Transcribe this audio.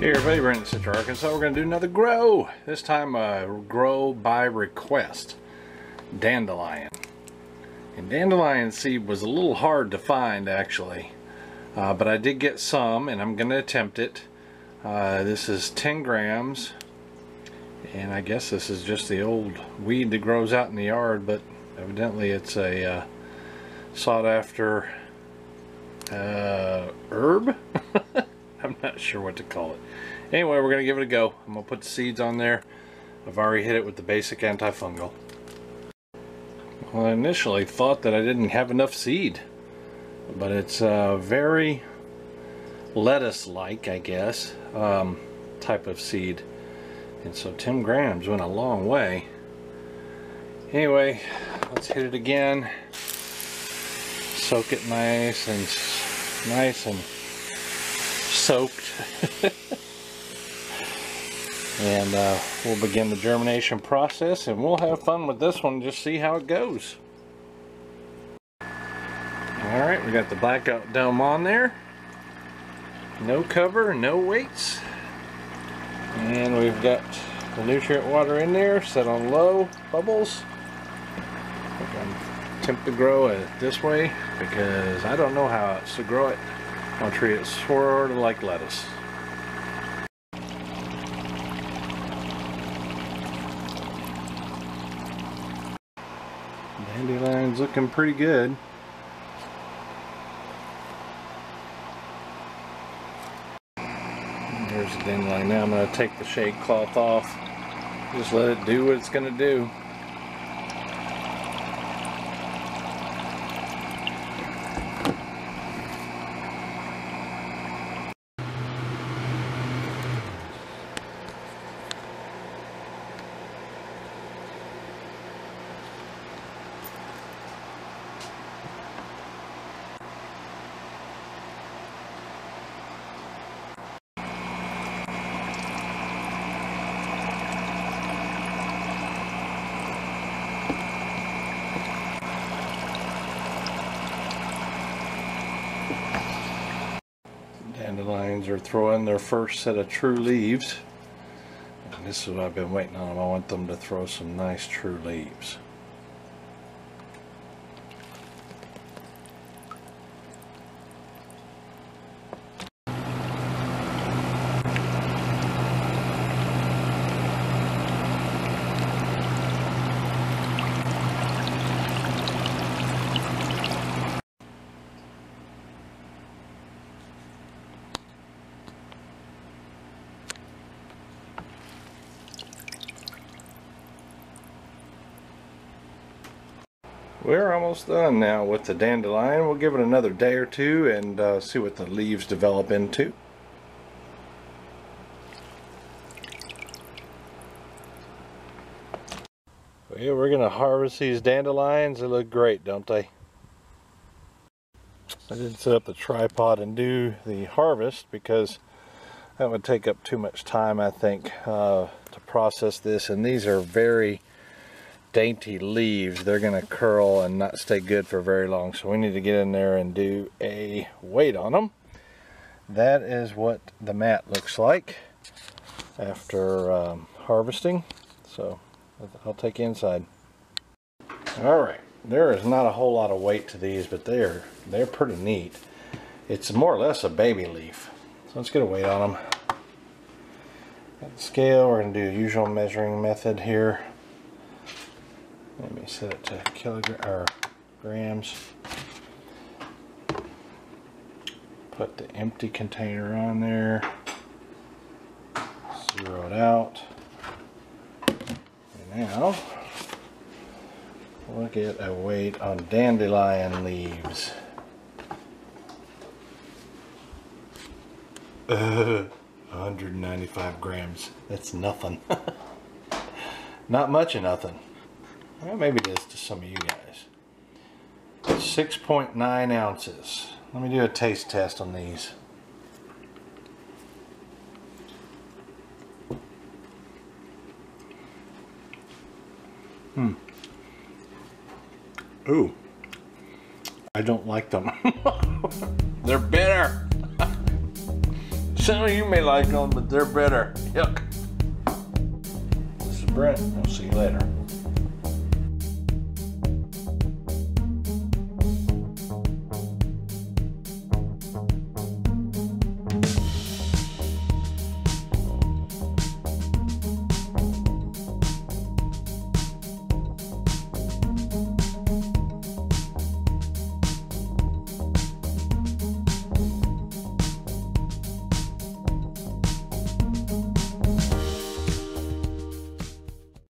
Hey everybody, Brandon, Central Arkansas. We're going to do another grow. This time grow by request. Dandelion. And dandelion seed was a little hard to find actually. But I did get some and I'm going to attempt it. This is 10 grams. And I guess this is just the old weed that grows out in the yard, but evidently it's a sought after herb. I'm not sure what to call it. Anyway, we're going to give it a go. I'm going to put the seeds on there. I've already hit it with the basic antifungal. Well, I initially thought that I didn't have enough seed, but it's very lettuce-like, I guess, type of seed. And so 10 grams went a long way. Anyway, let's hit it again. Soak it nice and soaked. And we'll begin the germination process and we'll have fun with this one, just see how it goes. Alright, we got the blackout dome on there. No cover, no weights. And we've got the nutrient water in there, set on low, bubbles. I'm going to attempt to grow it this way because I don't know how else to grow it. I'll treat it sort of like lettuce. Dandelion's looking pretty good. There's the dandelion. Now I'm going to take the shade cloth off. Just let it do what it's going to do. Dandelions are throwing their first set of true leaves. And this is what I've been waiting on. I want them to throw some nice true leaves. We're almost done now with the dandelion. We'll give it another day or two and see what the leaves develop into. Well, we're going to harvest these dandelions. They look great, don't they? I didn't set up the tripod and do the harvest because that would take up too much time, I think, to process this. And these are very dainty leaves. They're going to curl and not stay good for very long, so we need to get in there and do a weight on them. That is what the mat looks like after harvesting, so I'll take you inside. Alright, there is not a whole lot of weight to these, but they're pretty neat. It's more or less a baby leaf, so let's get a weight on them. Got the scale. We're going to do the usual measuring method here. Let me set it to grams. Put the empty container on there. Zero it out. And now we'll get a weight on dandelion leaves. 195 grams. That's nothing. Not much of nothing. Well, maybe it is to some of you guys. 6.9 ounces. Let me do a taste test on these. Ooh. I don't like them. They're bitter. Some of you may like them, but they're better. Yuck. This is Brent. I'll see you later.